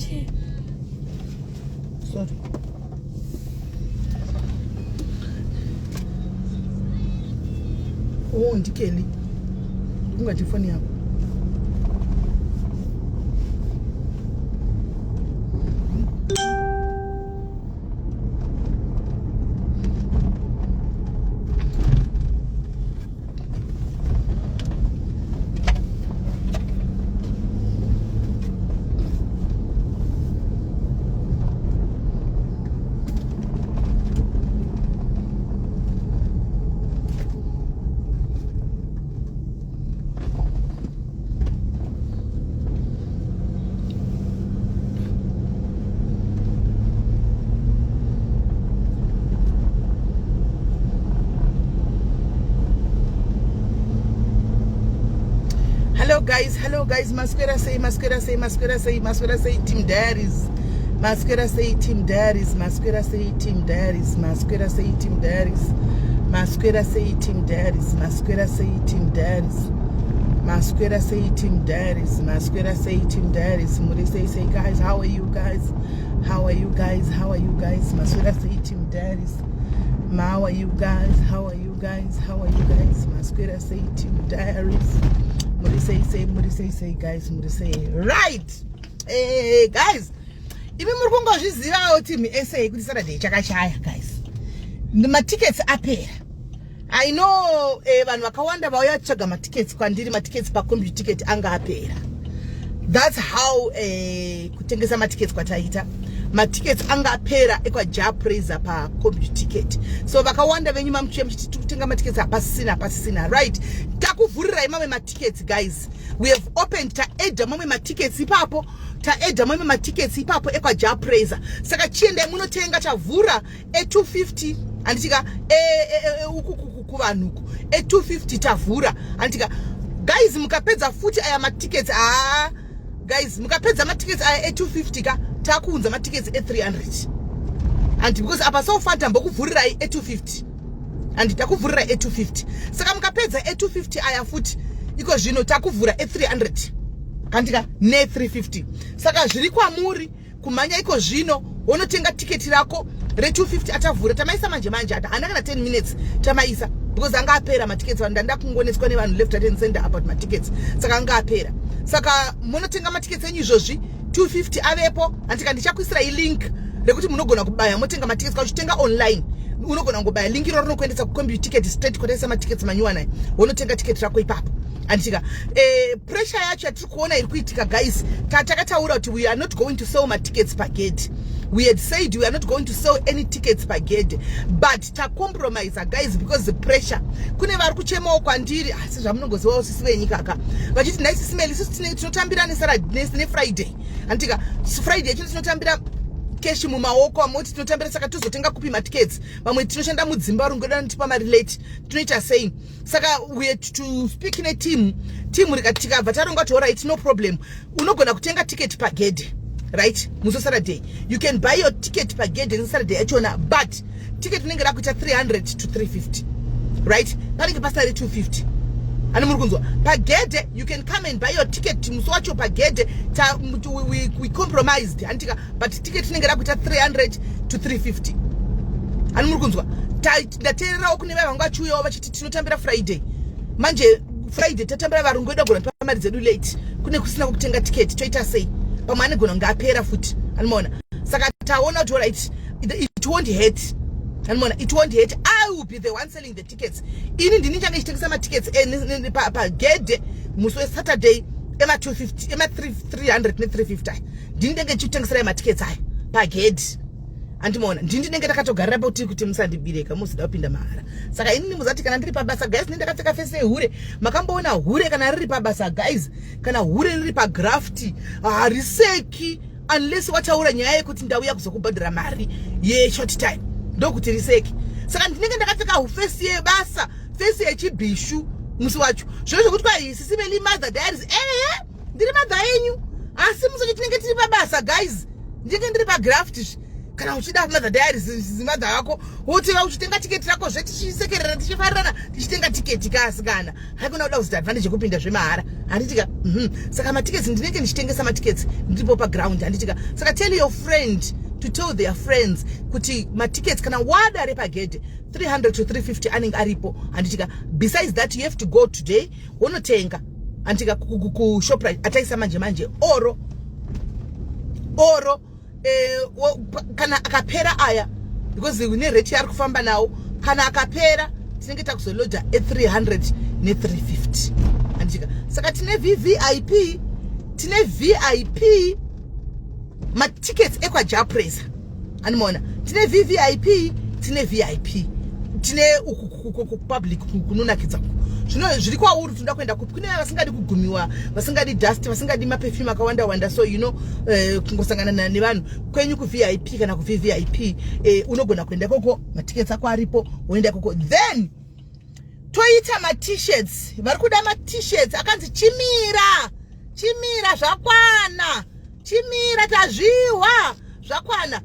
here. Sorry. Oh, ndikeli. Ungati phone yako. Hello guys, Masquera say Team Daddies. Masquera say Team Daddies. Masquera say Team Daddies. Masquera say Team Daddies. Masquera say Team Daddies. Masquera say Team Daddies. Masquera say Team Daddies. Masquera say Team Daddies. Muri say guys, how are you guys? How are you guys? How are you guys? Masquera say Team Daddies. How are you guys? How are you guys? How are you guys? Masquera say Team Daddies. Muri say guys, muri say right. Hey guys, ibi muri kungozviziva kuti mi SA kuti Saturday chakashaya guys. Ma tickets apera. I know vanhu vakawanda vauya kutsvaga ma tickets kwandiri, ma tickets pa computer ticket anga apera. That's how kutengesa ma tickets kwataita. Ma tickets anga apera kwaJah Prayzah pa computer ticket. So vakawanda venyu mamuchiya muchiti kutenga ma tickets apasisina right. Takuvhurira imame ma tickets guys. We have opened ta edda mame ma tickets ipapo. Ta edda mame ma tickets ipapo kwaJah Prayzah. Saka chiende munotenga chavhura 250 anditika kuvanhuku 250 tavhura anditika guys mukapedza futi aya ma tickets guys mukapedza ma tickets aya 250 ka takunza ma tickets 300 and because apa so far tambokuvhurira 250 and takuvhurira 250 saka mukapedza 250 aya futi iko zvino takuvhura 300 kandika ne 350 saka zviri kwamuri kumhanya iko zvino wonotenga ticket rako re 250 atavhura tamaisa manje ata hana kana 10 minutes tamaisa because anga apera ma tickets vandanda kungoneswa nevanhu left and center about ma tickets saka anga apera saka munotenga ma tickets enyu izvozvi 250 avepo andika ndichakuisira link rekuti munogona kubaya motenga ma tickets kauchitenga online unogona ngobaya link iro rinokuendesa ku computer ticket straight kotesa ma tickets manyuwana wonotenga ticket rako ipapo andika pressure yacho yatiri kuona iri kuitika guys takataura kuti we are not going to sell ma tickets per gate. We had said we are not going to sell any tickets per gate, but ta compromise guys because the pressure kune vari kuchemawo kwandiri asi zvamunongozivawo sisi venyika ka vachiti nhai SIS MELLY sisi tinotambira ne Friday andika Friday yacho tinotambira cash mumaoko amoti tinotambira saka tozotenga kupi ma tickets vamwe tinoshanda mudzimba rungoda ntipa ma relate tinoita same saka we had to speak in a team rikatika vataronga to right no problem unogona kutenga ticket per gate right muso Saturday you can buy your ticket per gate on Saturday achona but ticket unenge rakuita 300 to 350 right panenge pasari 250 ani muri kunzwa per gate you can come and buy your ticket muso wacho per gate we compromised antika but ticket unenge rakuita 300 to 350 ani muri kunzwa ndateererawo kune vaya vanga vachiuyawo vachiti tinotambira Friday manje Friday tatambira varungu vedu vagona pa mari dzedu late kune kusina kutenga ticket toita sei pamwe anogona ngapera futi animona saka taona kuti right it won't hurt animona it won't hurt. I will be the one selling the tickets ini ndini change chitengesa ma tickets pa gede muso Saturday ema 250 ema 300 ne 350 ndini ndenge chitengesera ma tickets aya pa gede andimona ndini ndenge takatogarira pauti kuti musandibireka musida kupinda mahara saka ini muzati kana ndiri pabasa guys ndinenge ndakapfeka fese hure makamboona hure kana riri pabasa guys kana hure riri pa graft hariseki unless wataura nyaya yekuti ndauya kuzokubhadhira mari ye short time ndokuti riseki saka ndinenge ndakapfeka fese yebasa fese yechibhishu musi wacho zvozvo kuti kwa SIS MELLY mother diaries ndiri mother yenyu asi musi wacho tinenge tiri pabasa guys ndinenge ndiri pa graft kana uchida mother diaries mother yako wotiva uchitenga ticket rako zvetichisekerera tichifarirana tichitenga ticket kasikana haikuna kuda kuzita advantage yekupinda zvemahara handitika saka matickets ndinenge ndichitengesa matickets ndiripo paground handitika saka tell your friend to tell their friends kuti matickets kana wada repagedhe 300 to 350 anenge aripo handitika. Besides that you have to go today wonotenga handitika kuShoprite ataisa manje oro kana akapera aya because une rate yari kufamba nawo kana akapera tinenge takuzoloda 300 ne350 handitika. Saka tine VVIP matickets ekwaJah Prayzah animona tine VVIP tine VIP tine public kunonakidza zvino zviri kwauri tinoda kuenda kupi kune vasingadi kugumiwa vasingadi dust vasingadi maperfume akawanda so you know kungosangana nevanhu kwenyu ku VIP kana ku VVIP unogona kuenda koko matickets ako aripo unoenda koko. Then toita t-shirts vari kuda t-shirts akanzi chimira zvakwana chimira tazviwa zvakwana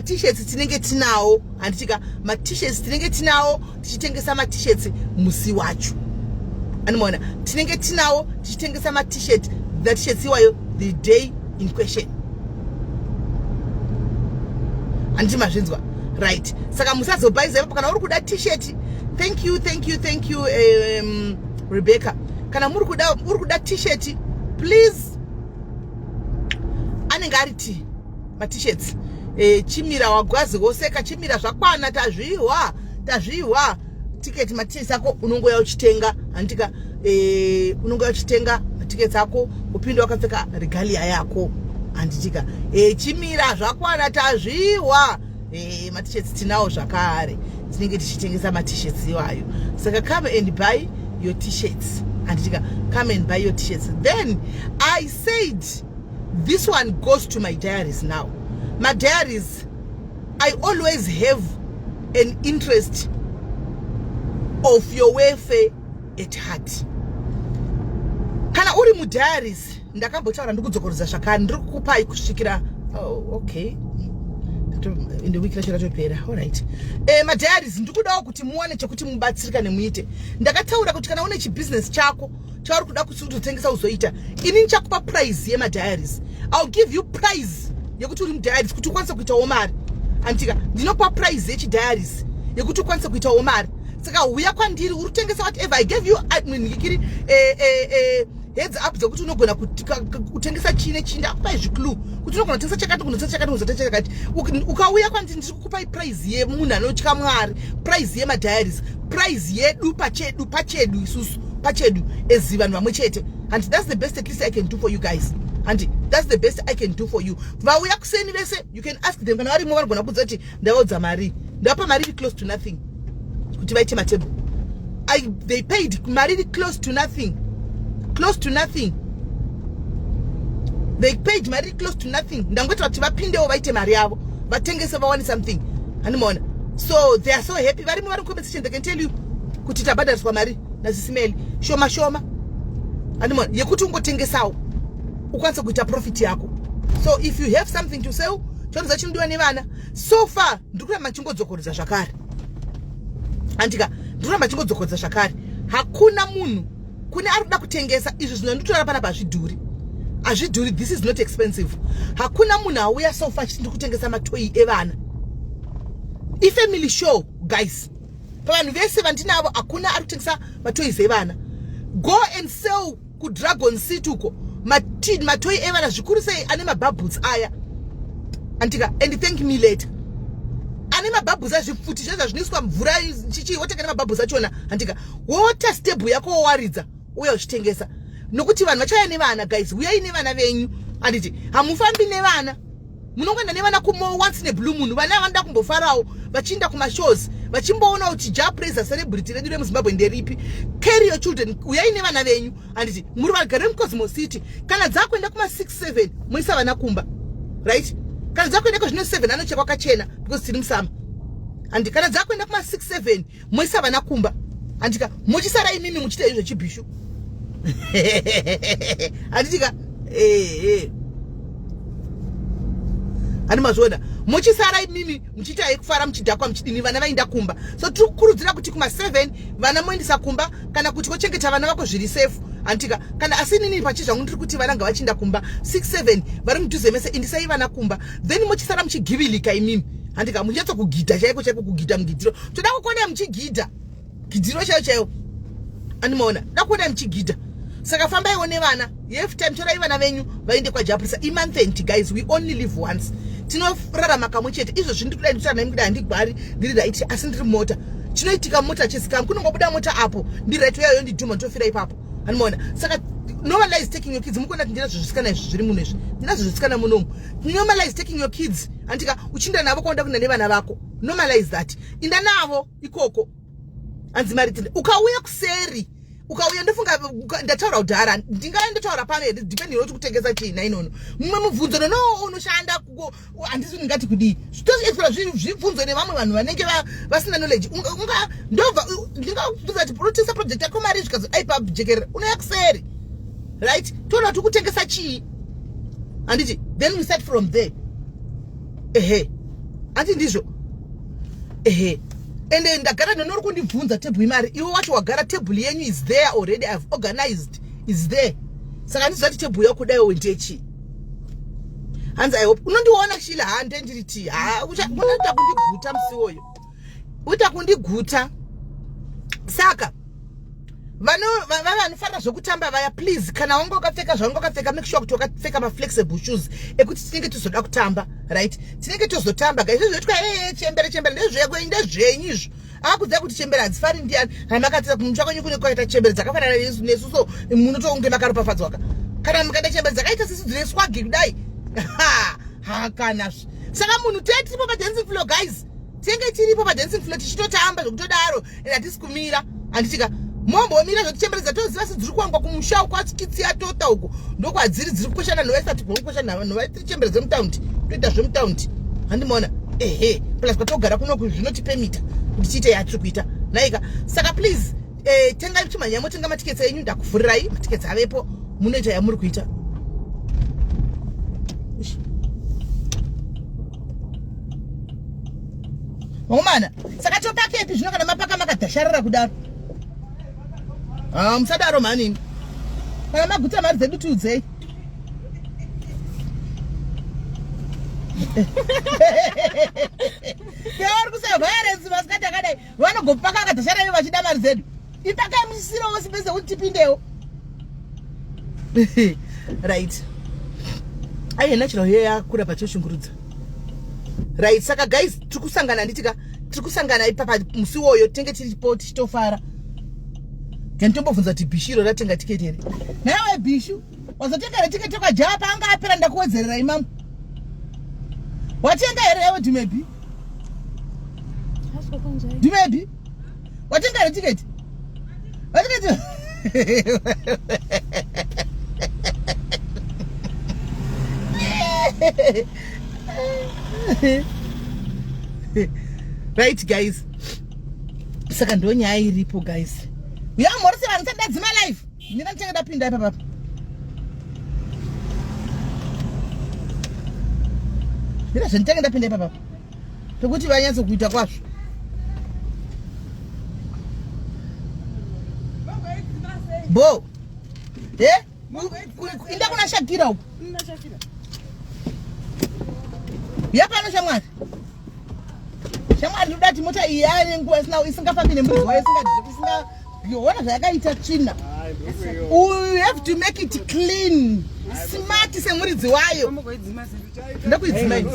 t-shirts tinenge tinawo handitika t-shirts tinenge tinawo tichitengesa t-shirts musi wacho animona tinenge tinawo tichitengesa t-shirt that t-shirts iwayo the day in question handiti mazvinzwa right. Saka musazobaiza ipapo kana uri kuda t-shirt thank you Rebecca kana muri kuda t-shirt please anenge ariti t-shirts chimira wagwazi woseka chimira zvakwana tazviwa ticket t-shirts ako unongoya uchitenga handitika unongoya uchitenga tickets ako upinde wakapfeka regalia yako handitika chimira zvakwana tazviwa t-shirts tinawo zvakare tinenge tichitengesa t-shirts iwayo. Saka come and buy your t-shirts handitika come and buy your t-shirts. Then I said this one goes to my diaries now. My diaries, I always have an interest of your welfare at heart. Kana uri mu diaries ndakambotaura ndikudzokoreza zvakare ndiri kukupai kusvikira okay in the week ratopera. All right. My diaries ndikudawo kuti muone chekuti mubatsirika nemuite. Ndakataura kuti kana une chibusiness chako chauri kuda kutengesa uzoita ini ndichakupa prize yema diaries. I'll give you prize yekuti uri mu diaries kuti ukwanise kuitawo mari handitika ndinokupa prize yechidiaries yekuti ukwanise kuitawo mari. Saka uya kwandiri uri kutengesa whatever I gave you ndikiri heads up dzekuti unogona kutengesa chine ndakupai zviklu kuti unogona kutengesa chakati kuzotengesa chakati. Ukauya kwandiri ndiri kukupai prize yemunhu anotya Mwari, prize yema diaries, prize yedu pachedu isusu pachedu ezi vanhu vamwe chete. And that's the best at least I can do for you guys. And that's the best I can do for you. Vauya kuseni vese you can ask them kana varimo vanogona kudza kuti ndaudza mari ndapa mari close to nothing kuti vaite matable. They paid mari close to nothing. They paid mari close to nothing. Ndangoti vati vapindewo vaite mari yavo vatengese vawane something hanimona. So they are so happy. Varimo vari compensation they can tell you kuti tabhadhariswa mari naSIS MELLY shoma hanimona yekuti ungotengesawo ukwanise kuita profit yako. So if you have something to sell chonza chindiwa nevana so far ndikuramba chingodzokoredza zvakare handika ndikuramba chingodzokoredza zvakare. Hakuna munhu kune ari kuda kutengesa izvi zvinonditora pana pazvidhuri azvidhuri. This is not expensive. Hakuna munhu auya so far chitindi kutengesa matoyi evana. Ifamily show guys pavanhu vese vandinavo hakuna ari kutengesa matoys evana. Go and sell ku Dragon City uko matoyi evana zvikuru sei ane mabubbles aya antika and thank me later ane mabubbles azvifuti zvezva zvinoiswa mvura chichi wotenga nemabubbles achona antika water stable yako wawaridza uya uchitengesa nokuti vanhu vachaya nevana guys. Uyai nevana venyu anditi hamufambi nevana munongoenda nevana kumo once in a blue moon. Vana vanoda kumbofarawo vachienda kumashows vachimboona kuti Jah Prayzah celebrity redu remuZimbabwe nderipi. Carry your children. Uyai nevana venyu anditi muri vagare muCosmo City. Kana dzakuenda kuma 6-7 muisa vana kumba right. Kana dzakuenda kwa zvino 7 anochekwa kachena because tiri musama. Andi kana dzakuenda kuma 6-7 muisa vana kumba andika muchisara imimi muchita izvo chibhishu anditika Ani mazvoda muchisara mimi muchita yekufara muchidhakwa muchidini vana vainda kumba. So tiri kukurudzira kuti kuma 7 vana moendesa kumba kana kuti wochengeta vana vako zviri safe. Antika kana asinini pachizvangu ndiri kuti vana ngavachinda kumba 6-7 vari mudhuze mese endisai vana kumba. Then muchisara muchigivilika imimi. Antika muchatso kugidha chaiko kugidha mugidhiro. Toda kuona muchigidha. Gidhiro chaiko. Animaona. Ndakuona muchigidha. Saka fambai one vana. If time torai vana venyu vaende kwaJah. Prayzah imonth guys, we only live once. Tinorarama kamwe chete. Izvo zvindikuda nditsana nemkuda ndigwari ndiri right asi ndiri mota. Chinoitika mota chesikam kunongobuda mota apo. Ndi right yayo ndidhuma ndofira ipapo. Animaona. Saka normalize taking your kids. Mukona ndina zvisikana zviri muno izvi. Ndina zvisikana munomu. Normalize taking your kids. Antika uchinda navo kwaenda kuna nevana vako. Normalize that. Inda navo ikoko. Anzimaritinde. Ukauya kuseri. Ukauya ndofunga ndataura udhara ndingaendotaura pamwe depending on kutengesa china inono mumwe mubvunzo no unoshanda handisi ndingati kudii zvitozviitwa zvibvunzo nevamwe vanhu vanenge vasina knowledge unga ndobva ndingakubvunza kuti protesa project yako mari zvikazo aipa jekerera unoya kuseri right toona kuti kutengesa chii handiti then we start from there handi ndizvo and then ndagara nonori kundibvunza table imari iwe wacho wagara table yenyu is there already. I've organized is there. Saka ndizati table yako kudai wendechi hanzi I hope unondiona shila hande nditi unoita kundiguta musiwoyo uita kundiguta. Saka vanofanira zvokutamba vaya please kana wanga wakapfeka zvangu wakapfeka make sure kuti wakapfeka ma-flexible shoes ekuti tinenge tozoda kutamba right tinenge tozotamba guys zvezvetwa chembere ndezvenyu izvo akakudziva kuti chembere hadzifari ndiani hamakatisa kumusha kwenyu kune kwaita chembere dzakafanana nesu so munotonge makaropafadzwa kana mukaita chembere dzakaita sesu dzine swagi kudai hakanazvo. Saka munhu tiripo padancing floor guys tinenge tiripo padancing floor tichitotamba zvokutodaro and hatisi kumira handitika mombomira zvoti chembere dzatoziva sedziri kuwangwa kumusha uko atsikitsi atota uko ndokwadziri dziri kukoshana novaisati kukoshana novaitiri chembere dzemutaundi toita zvemutaundi handimona plus kwatogara kuno zvinotipemita kuti tiite yatiri kuita naika. Saka please tengai chimhanya motenga matiketsi enyu ndakuvhurirai matiketsi avepo munoita yamuri kuita. Mwamana saka topake epi zvino kana mapaka makadhasharira kudaro musadaro manini kana maguta mari dzedu tiudzei. Yauri kusaviolence vasikati akadai vanogopaka akadhashara ivo vachida mari dzedu ipakai musisiro wose pese kuti tipindewo right. Aiyena chiro hiyo yakura pachoshungurudza right. Saka guys tirikusangana nditika tirikusangana ipapa musi woyo tenge tiripo tichitofara kantombobvunza kuti bhishiro ratenga tiketi here nawe bhishu wazotenga tiketi kwaJah paanga apera ndakuwedzerera imamu watenga here yawe dhimebi watenga here tiketi watenga right guys. Saka ndo nyaya iripo guys yamorese vanhu sadadzima life ndina ndichenga ndapinda ipa papa ndina zvandichenga ndapinda ipa papa pekuti vanyatso kuita kwazvo bo inda kuna Shakira uko yapano shamwari shamwari ndodati mota iyi yane nguva isingafambi nemudzi wayo isingaona zvayakaita tsvina. You have to make it clean smart semuridzi wayo ndakuidzimai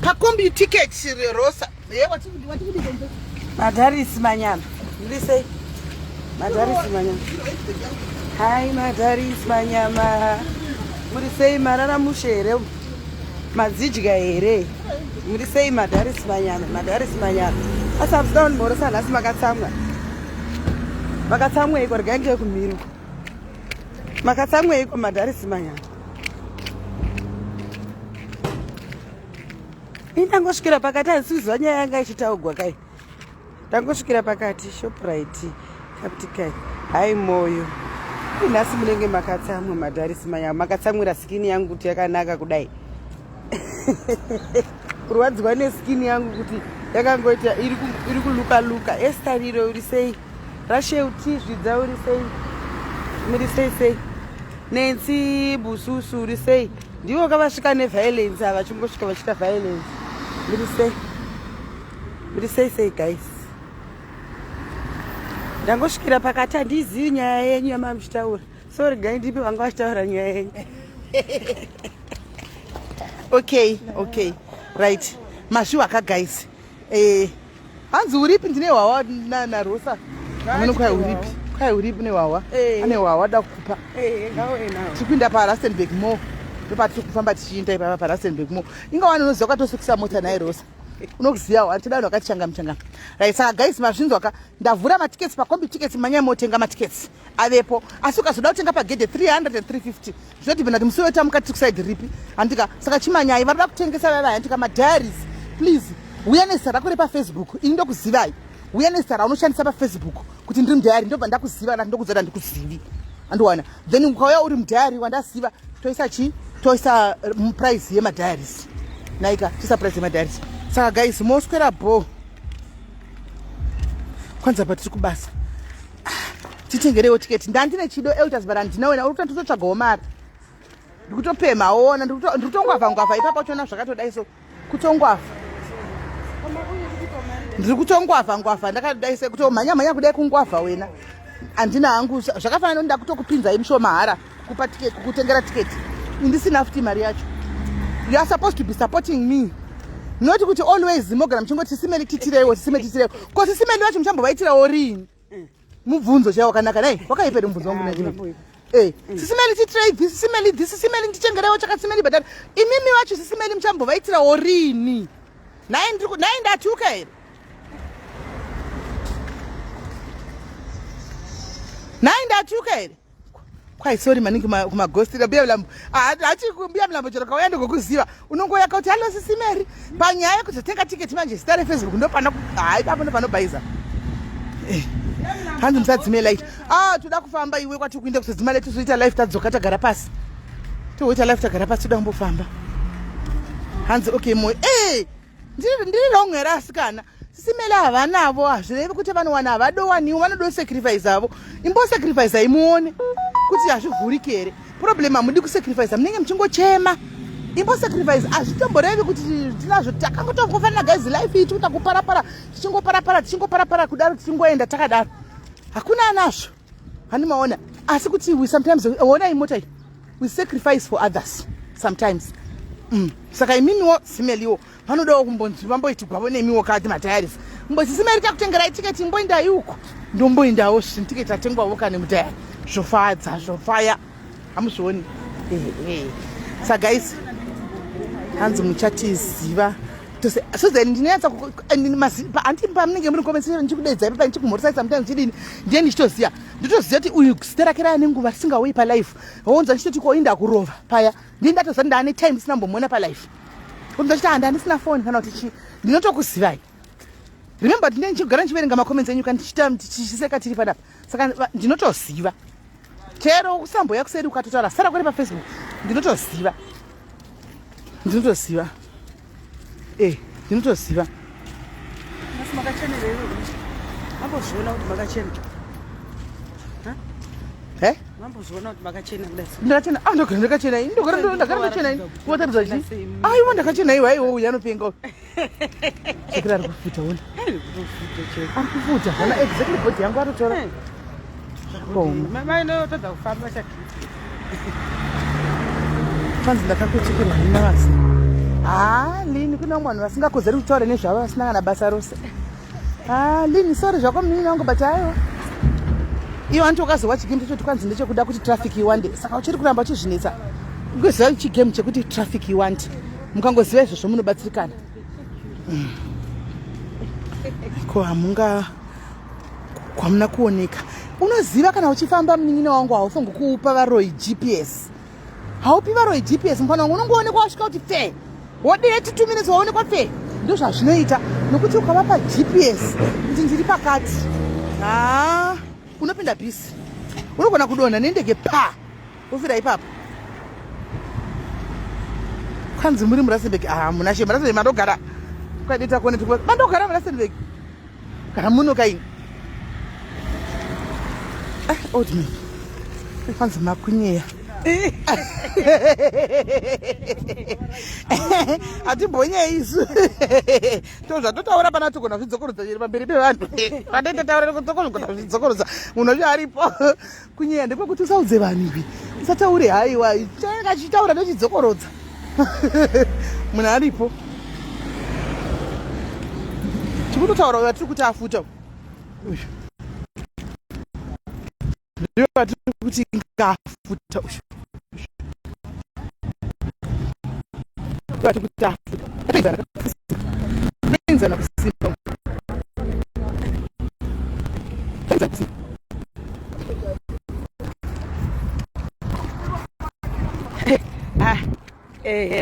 pakombi ticket rosa madharisi manyama ndisei madharisi manyama hai madharisi manyama muri sei marara mushere madzidya here muri sei madharisi manyama asabudani morosa nhasi makatsamweiko regange kumiro makatsamweiko madharisi manyama indangosvikira pakati handisiziva nyaya yanga ichitaugwa kai ndangosvikira pakati shoprite kaptikai hai moyo Inasi munenge makatsamwa madharisi manya makatsamwira skin yangu kuti yakanaka kudai. Kurwadzwa neskin yangu kuti yakangoita iri kuluka estariro uri sei rashe utizvidza uri sei muri sei Nancy Bususu uri sei ndivo kavasvika neviolence ava chingosvika vachita violence muri sei guys ndangosvikira pakati handizivi nyaya yenyu yamamuchitaura sorry gai ndipi vanga vachitaura nyaya yenyu. Okay right mazviwaka guys hanzi uripi ndine hwawa narosa kwai uripi newawa ane hwawa da kukupa tikuinda paRustenburg Mall ndopatiri kufamba tichiinda ipapa paRustenburg Mall ingawani unoziva ukatosukisa mota naye rosa unokuziva wantidano wakatichanga right saka guys mazvinzwaka ndavhura matiketsi pakombi tiketsi manyaya motenga matiketsi avepo asi ukazoda kutenga pagedhe 300 and 350 zvinodhibhena kuti musi wetamuka tiri kusaidi ripi handika saka chimanyai varida kutengesa vavai handika madiaries please uya nezita rako repafacebook ini ndokuzivai uya nezita raunoshandisa pafacebook kuti ndiri mudhayari ndobva ndakuziva ndokudzada ndikuzivi andiwana then ukauya uri mudhayari wandaziva toisa toisa price yemadhayaries naika toisa price yemadhayaries saka guys moswera bho kwanza patiri kubasa titengerewo tiketi ndandine chido elders bara ndinawena uri kutotsvagawo mari ndikutopemaona ndikutongwavha ipapo chona zvakatodai so kutongwavha ndiri kutongwavha ndakadai se kutomhanya kudai kungwavha wena handina hangu zvakafanana ndoda kutokupinzai mushomahara kukupa tiketi kukutengera tiketi indisina futi mari yacho. You are supposed to be supporting me. Not kuti always mogara mchingoti sisimeli titirewo ko sisimeli wacho mchambovaitirawo rini mubvunzo chaiwo kanaka nai wakaipere mubvunzo wangu naini sisimeli titirei this sisimeli ndichengerewo chakasimeli badari imimi wacho sisimeli mchambovaitirawo rini nai ndatuka here kwai sorry maningi kumagostira bia mlambo ati kumbia mlambo chero kauya ndokuziva unongoya kuti halo sisimeri panyaya kuzotenga tiketi manje stare Facebook ndopana hayi papo ndopano baiza hanzi musadzime light toda kufamba iwe kwati kuinde kuzodzima light zoita life tadzoka tagara pasi toita life tagara pasi toda kumbofamba hanzi okay moyo ndiri longera asikana sisimeli havanavo hazvirevi kuti vanowana havadowaniwo vanodo sacrifice avo imbo sacrifice imuone kuti hazvivhuriki here problem hamudi kusacrifice munenge muchingochema imbo sacrifice hazvitomborevi kuti tinazvo takangotofanira guys life itu kuta kuparapara tichingoparapara kudaro tichingoenda takadaro hakuna anazvo handimaona asi kuti we sometimes ona imota we sacrifice for others sometimes saka imimiwo simeliwo vanodawo kumbonzi vamboiti gwavo nemiwo kati matayaris mbozi simeri takutengerai tiketi mboindai uko ndomboindawo tiketi atengwawo kane mutayari zvofaya hamuzvioni sa guys hanzi muchatiziva sozani ndinonyatsa handi pamunenge muri komensera ndichikudedzai papa ndichikumhorisai sometimes chidini ndiye ndichitoziva kuti uyu zita rake raya nenguva risingauyi palife waunza ndichitoti koinda kurova paya ndiye ndatoziva ndaane time sina mbomuona palife kunza chiti handi handisina foni kana kuti chi ndinotokuzivai remember ndine ndichigara ndichiverenga makoments enyu kana tichiseka tiri padapa saka ndinotoziva chero usamboya kuseri ukatotaura sara kwari pafacebook ndinotoziva ndinotoziva asi makachenereyo mambozviona kuti makachena mambozviona kuti makachena kudai ndakachena ndakachena ndakachena kuwataridza chi aiwa ndakachena iwa iwo uya anopenga chekira ari kufuta ona ari kufuta hana exactly body yangu atotora mainotodza kufamba fanzi ndakakuchekerwa ninavazi lini kuna mwanhu vasingakozeri kutaura nezvavo vasina kana basa rose lini sori zvako munini wangu but aiwa iwo anti ukazowa chigame chachoti kwanzi ndechekuda kuti traffic iwande saka uchiri kuramba uchizvinetsa ugoziva chigame chekuti traffic iwande mukangoziva izvozvo munobatsirikana ko hamunga kwamuna kuoneka unoziva kana uchifamba munin'ina wangu haufango kuupa varoi GPS haupi varoi GPS mufana wangu unongoonekwa wasvika kuti fe wodeti 2 minutes waonekwa fe ndo zvazvinoita nokuti ukavapa GPS kuti ndiri pakati unopinda bhisi unogona kudonha nendege pa ufira ipapo. Kwanzi muri muRustenburg muna shema Rustenburg mandogara ukadita kone mandogara muRustenburg kana muno kaini old man kwanzi makunyeya atibonye isu tozvatotaura pana togona kuzvidzokorodza chiri pamberi pevanhu patete kutogona kuzvidzokorodza munhu aripo kunyeya ndekwekuti usaudze vanhu ivi usataure haiwa chaanga chitaura nechidzokorodza munhu aripo tikutotaura uyo atiri kuti afuta uyu ndiyo atiri kuti ngafuta uyu atiri kuti afuta enzana kusimba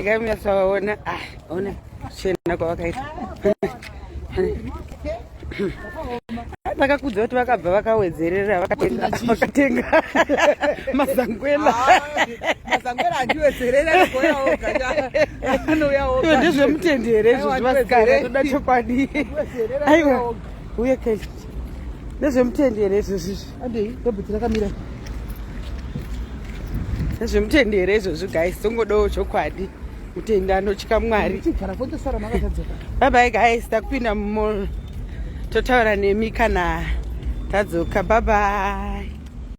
Kamiyasawaona ona chena kwavakaita vakakudza kuti vakabva vakawedzerera vakatenga mazangwela ndezvemutendere izvo zvivasikana toda chokwadi aiwa uye keli ndezvemutendere izvozvizvi andei dobhuti rakamira nezvemutendere izvozvo guys tongodawo chokwadi mutenda anotya Mwari. Bye bye guys, takupinda mumo totaura nemi kana tadzoka. Bye bye.